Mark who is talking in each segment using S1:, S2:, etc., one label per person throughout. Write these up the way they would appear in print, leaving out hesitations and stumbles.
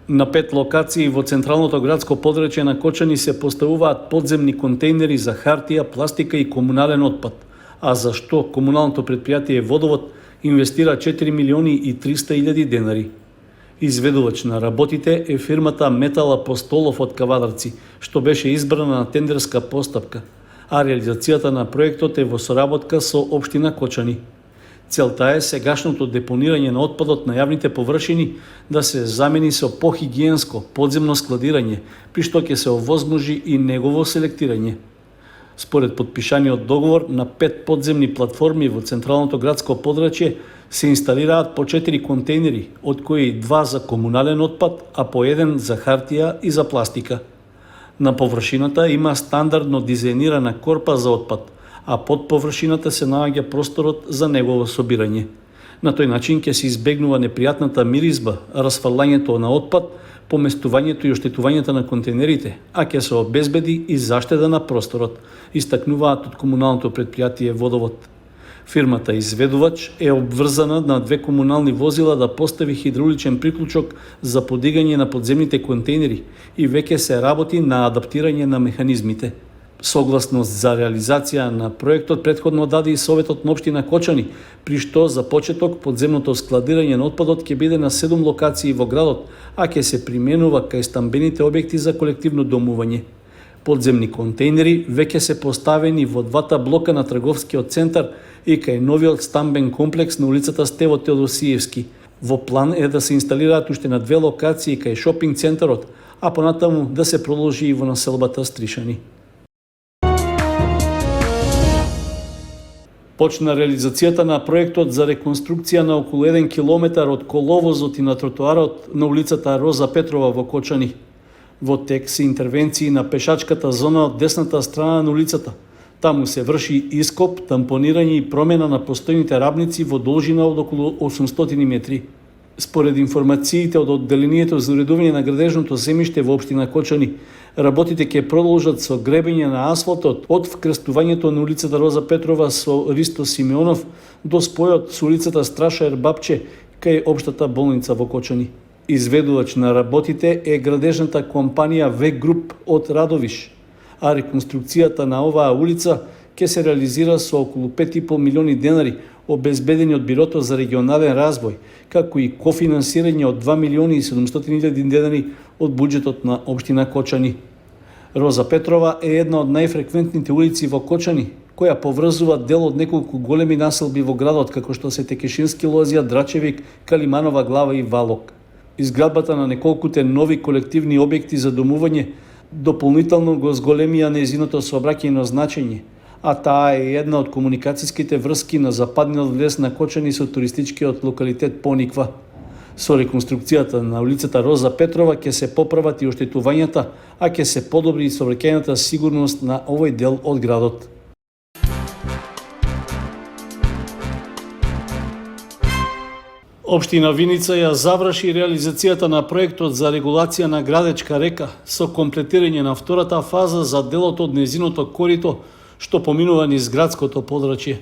S1: На 5 локации во централното градско подрачје на Кочани се поставуваат подземни контейнери за хартија, пластика и комунален отпад. А за што комуналното предпријатие Водовод инвестира 4 милиони и 300 илјади денари. Изведувач на работите е фирмата Метал Апостолов од Кавадарци, што беше избрана на тендерска постапка, а реализацијата на проектот е во соработка со општина Кочани. Целта е сегашното депонирање на отпадот на јавните површини да се замени со похигиенско подземно складирање, при што ќе се овозможи и негово селектирање. Според подпишаниот договор на 5 подземни платформи во централното градско подрачје се инсталираат по 4 контейнери, од кои 2 за комунален отпад, а по 1 за хартија и за пластика. На површината има стандардно дизајнирана корпа за отпад, а под површината се наоѓа просторот за негово собирање. На тој начин ќе се избегнува непријатната миризба, расфрлањето на отпад, поместувањето и оштетувањето на контейнерите, а ќе се обезбеди и заштеда на просторот, истакнуваат од комуналното предпријатие Водовод. Фирмата изведувач е обврзана на 2 комунални возила да постави хидрауличен приклучок за подигање на подземните контейнери и веќе се работи на адаптирање на механизмите. Согласност за реализација на проектот претходно даде и Советот на општина Кочани, при што за почеток подземното складирање на отпадот ќе биде на 7 локации во градот, а ќе се применува кај стамбените објекти за колективно домување. Подземни контейнери веќе се поставени во 2 блока на трговскиот центар и кај новиот стамбен комплекс на улицата Стево Теодосиевски. Во план е да се инсталираат уште на 2 локации кај шопинг центарот, а понатаму да се продолжи и во населбата Стришани. Почна реализацијата на проектот за реконструкција на околу 1 километар од коловозот и на тротоарот на улицата Роза Петрова во Кочани. Во тек се интервенции на пешачката зона од десната страна на улицата. Таму се врши ископ, тампонирање и промена на постојните рабници во должина од околу 800 метри. Според информациите од одделението за уредување на градежното земјиште во општина Кочани, работите ќе продолжат со гребење на асфалтот од вкрстувањето на улицата Роза Петрова со Ристо Симеонов до спојот со улицата Страша Ербапче кај општата болница во Кочани. Изведувач на работите е градежната компанија В Груп од Радовиш, а реконструкцијата на оваа улица ќе се реализира со околу 5,5 милиони денари обезбедени од Бирото за регионален развој, како и кофинансирање од 2 милиони и 700 илјади денари од буџетот на општина Кочани. Роза Петрова е една од најфреквентните улици во Кочани, која поврзува дел од неколку големи населби во градот, како што се Текешински лозија, Драчевик, Калиманова глава и Валок. Изградбата на неколкуте нови колективни објекти за домување дополнително го зголемија нејзиното сообраќајно значење, а таа е една од комуникацијските врски на западниот влез на Кочани со туристичкиот локалитет Пониква. Со реконструкцијата на улицата Роза Петрова ќе се поправат и оштетувањата, а ќе се подобри и сообраќајната сигурност на овој дел од градот. Општина Виница ја заврши реализацијата на проектот за регулација на Градечка река со комплетирање на втората фаза за делот од нејзиното корито што поминува низ градското подрачје.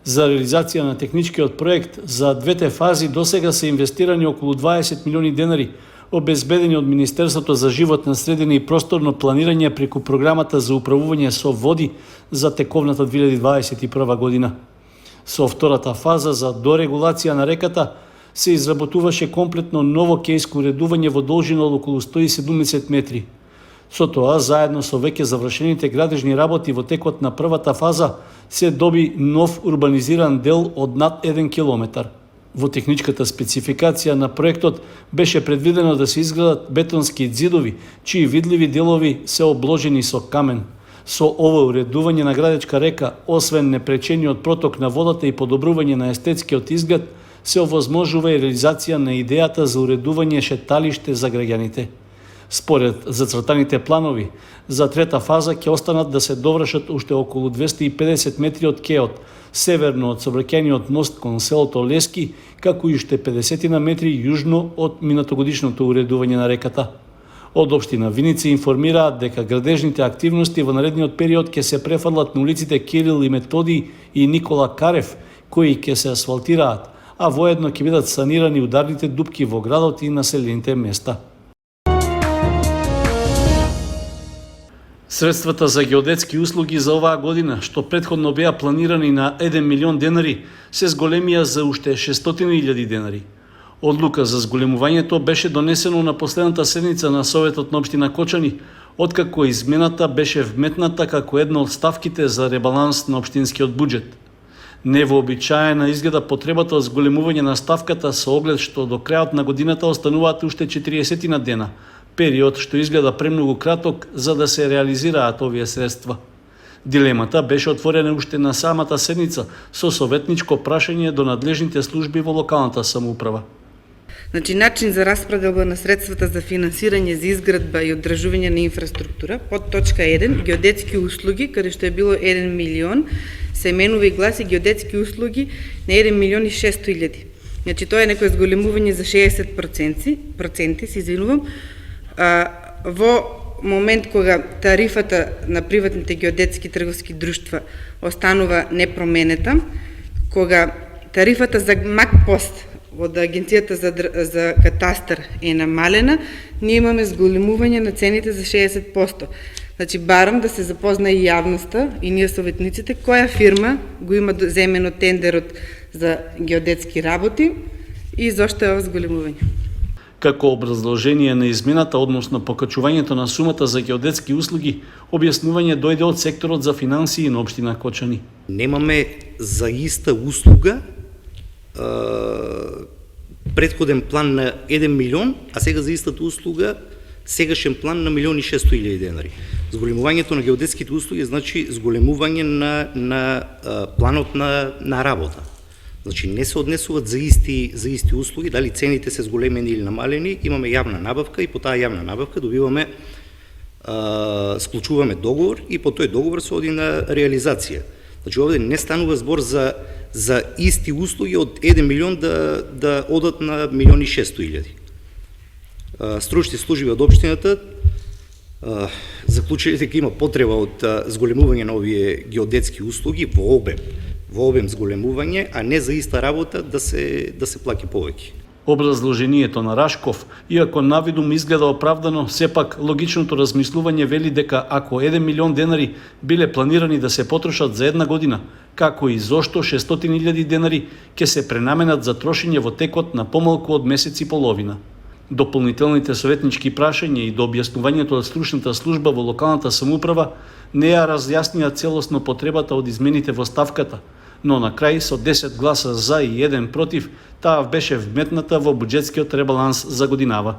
S1: За реализација на техничкиот проект за двете фази досега се инвестирани околу 20 милиони денари, обезбедени од Министерството за животна средина и просторно планирање преку програмата за управување со води за тековната 2021 година. Со втората фаза за дорегулација на реката се изработуваше комплетно ново кејско уредување во должина од околу 170 метри. Со тоа, заедно со веќе завршените градежни работи во текот на првата фаза, се доби нов урбанизиран дел од над 1 километар. Во техничката спецификација на проектот беше предвидено да се изградат бетонски ѕидови, чии видливи делови се обложени со камен. Со ово уредување на Градечка река, освен непречениот проток на водата и подобрување на естетскиот изглед, се овозможува и реализација на идејата за уредување шеталиште за граѓаните. Според зацртаните планови, за трета фаза ќе останат да се довршат уште околу 250 метри од кеот, северно од сообраќајниот мост кон селото Лески, како и уште 50 на метри јужно од минатогодишното уредување на реката. Од општина Виница информираат дека градежните активности во наредниот период ќе се префрлат на улиците Кирил и Методий и Никола Карев, кои ќе се асфалтираат, а воедно ќе бидат санирани ударните дупки во градот и населените места. Средствата за геодетски услуги за оваа година, што претходно беа планирани на 1 милион денари, се зголемија за уште 600.000 денари. Одлука за зголемувањето беше донесено на последната седница на Советот на општина Кочани, откако измената беше вметната како една од ставките за ребаланс на општинскиот буџет. Невообичаена изгледа потребата од зголемување на ставката со оглед што до крајот на годината остануваат уште 40 дена, период што изгледа премногу краток за да се реализираат овие средства. Дилемата беше отворена уште на самата седница со советничко прашање до надлежните служби во локалната самоуправа.
S2: Начин за распределба на средствата за финансирање за изградба и одржување на инфраструктура, под точка 1, геодетски услуги, каде што е било 1 милион, се менува и гласи геодетски услуги на 1 милион и 600.000. Тоа е некој зголемување за 60%, се извинувам, во момент кога тарифата на приватните геодетски трговски друштва останува непроменета, кога тарифата за МАК-пост од Агенцијата за катастар е намалена, ние имаме зголемување на цените за 60%. Барам да се запознае и јавноста и ние советниците, која фирма го има земено тендерот за геодетски работи и зошто е ова зголемување.
S1: Како образложение на измената, односно покачувањето на сумата за геодетски услуги, објаснување дојде од секторот за финансии на општина Кочани.
S3: Немаме за иста услуга предходен план на 1 милион, а сега за истата услуга сегашен план на 1.600.000 денари. Зголемувањето на геодетските услуги значи зголемување на планот на работа. Значи не се однесуваат за исти услуги, дали цените се зголемени или намалени, имаме јавна набавка и по таа јавна набавка добиваме склучуваме договор и по тој договор се оди на реализација. Значи овде не станува збор за исти услуги од 1 милион да одат на 1.600.000. Стручните служби од општината заклучиле дека има потреба од зголемување на овие геодетски услуги во обем зголемување, а не за иста работа да се плаќа повеќе.
S1: Образложението на Рашков, иако навидум изгледа оправдано, сепак логичното размислување вели дека ако 1 милион денари биле планирани да се потрошат за една година, како и зошто 600.000 денари ќе се пренаменат за трошење во текот на помалку од месец и половина. Дополнителните советнички прашања и до објаснувањето од стручната служба во локалната самоуправа не ја разјаснија целосно потребата од измените во ставката, но на крај со 10 гласа за и 1 против, таа беше вметната во буџетскиот ребаланс за годинава.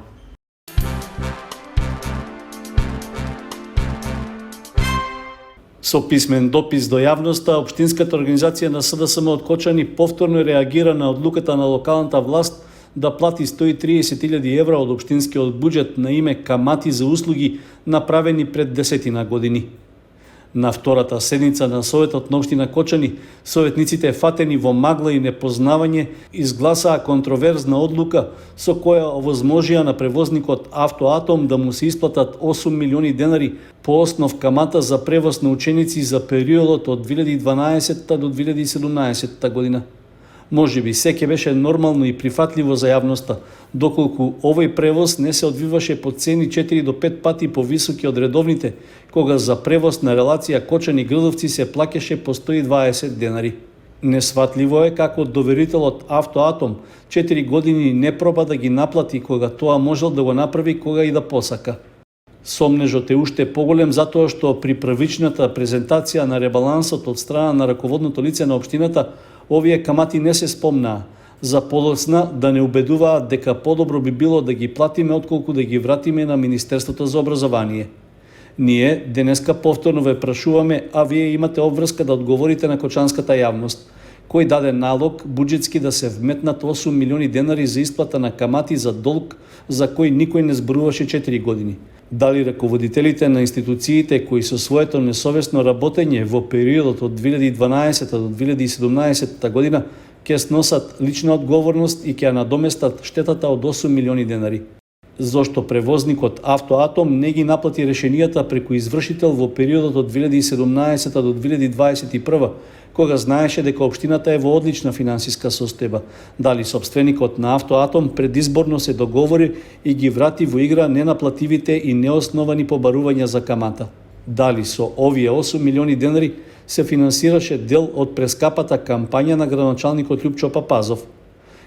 S1: Со писмен допис до јавноста, Општинската организација на СДСМ од Кочани повторно реагира на одлуката на локалната власт да плати 130.000 евра од општинскиот буџет на име камати за услуги направени пред 10 години. На втората седница на Советот на општина Кочани, советниците фатени во магла и непознавање изгласаа контроверзна одлука со која овозможија на превозникот Автоатом да му се исплатат 8 милиони денари по основ камата за превоз на ученици за периодот од 2012 до 2017 година. Можеби се ќе беше нормално и прифатливо за јавноста, доколку овој превоз не се одвиваше по цени 4 до 5 пати повисоки од редовните, кога за превоз на релација Кочани-Грдовци се плаќаше по 120 денари. Несватливо е како доверителот Автоатом 4 години не проба да ги наплати кога тоа можел да го направи кога и да посака. Сомнежот е уште поголем затоа што при првичната презентација на ребалансот од страна на раководното лице на општината, овие камати не се спомнаа, за подоцна да не убедуваат дека подобро би било да ги платиме отколку да ги вратиме на Министерството за образование. Ние денеска повторно ве прашуваме, а вие имате обврска да одговорите на кочанската јавност. Кој даде налог буџетски да се вметнат 8 милиони денари за исплата на камати за долг за кој никој не зборуваше 4 години? Дали раководителите на институциите кои со своето несовесно работење во периодот од 2012 до 2017 година ќе сносат лична одговорност и ќе надоместат штетата од 8 милиони денари? Зошто превозникот Автоатом не ги наплати решенијата преку извршител во периодот од 2017 до 2021, кога знаеше дека општината е во одлична финансиска состојба? Дали сопственикот на Автоатом предизборно се договори и ги врати во игра ненаплативите и неосновани побарувања за камата? Дали со овие 8 милиони денари се финансираше дел од прескапата кампања на градоначалникот Љупчо Папазов.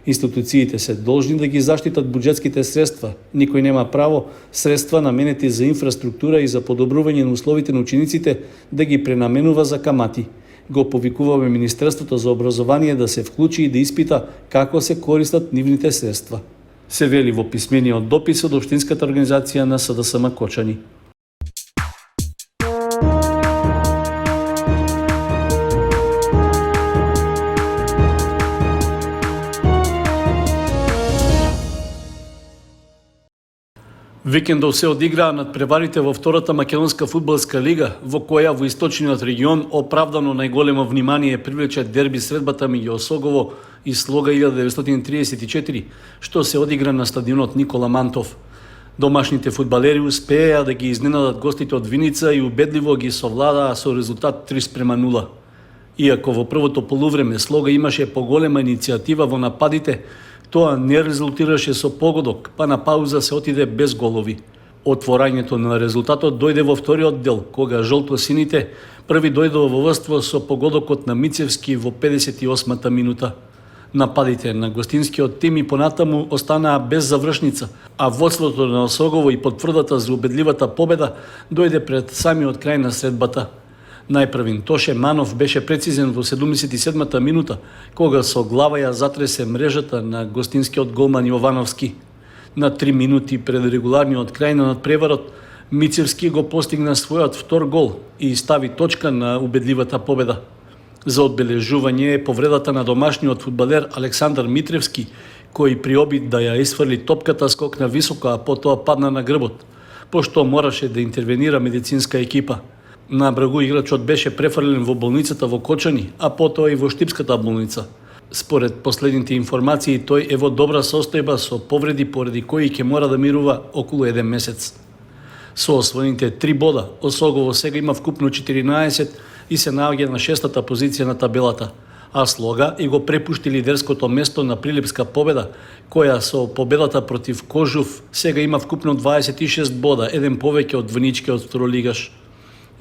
S1: Институциите се должни да ги заштитат буџетските средства. Никој нема право средства наменети за инфраструктура и за подобрување на условите на учениците да ги пренаменува за камати. Го повикуваме Министерството за образование да се вклучи и да испита како се користат нивните средства. Се вели во писмениот допис од Општинската организација на СДСМ Кочани. Викендов се одиграа надпреварите во втората македонска фудбалска лига, во која во источниот регион оправдано најголемо внимание привлече дерби средбата меѓу Осогово и Слога 1934, што се одигра на стадионот Никола Мантов. Домашните фудбалери успеа да ги изненадат гостите од Виница и убедливо ги совладаа со резултат 3:0. Иако во првото полувреме Слога имаше поголема иницијатива во нападите, тоа не резултираше со погодок, па на пауза се отиде без голови. Отворањето на резултатот дојде во вториот дел, кога жолто-сините први дојдоа во водство со погодокот на Мицевски во 58-та минута. Нападите на гостинскиот тим и понатаму останаа без завршница, а водството на Осогово и потврдата за убедливата победа дојде пред самиот крај на средбата. Најпрвин Тоше Манов беше прецизен во 77-та минута, кога со глава ја затресе мрежата на гостинскиот голман Јовановски. На 3 минути пред регуларниот крај на надпреварот, Мицевски го постигна својот втор гол и стави точка на убедливата победа. За одбележување е повредата на домашниот фудбалер Александар Митревски, кој при обид да ја исфрли топката скокна високо, а потоа падна на грбот, пошто мораше да интервенира медицинска екипа. На Брагу играчот беше префрлен во болницата во Кочани, а потоа и во Штипската болница. Според последните информации, тој е во добра состојба со повреди поради кои ќе мора да мирува околу 1 месец. Со освоените 3 бода, Осогово сега има вкупно 14 и се наоѓа на 6-та позиција на табелата, а Слога и го препушти лидерското место на Прилепска победа, која со победата против Кожув сега има вкупно 26 бода, еден повеќе од двојничкиот второлигаш.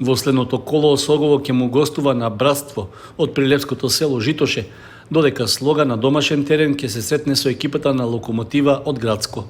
S1: Во следното коло Осогово ќе му гостува на Братство од прилепското село Житоше, додека Слога на домашен терен ќе се сретне со екипата на Локомотива од Градско.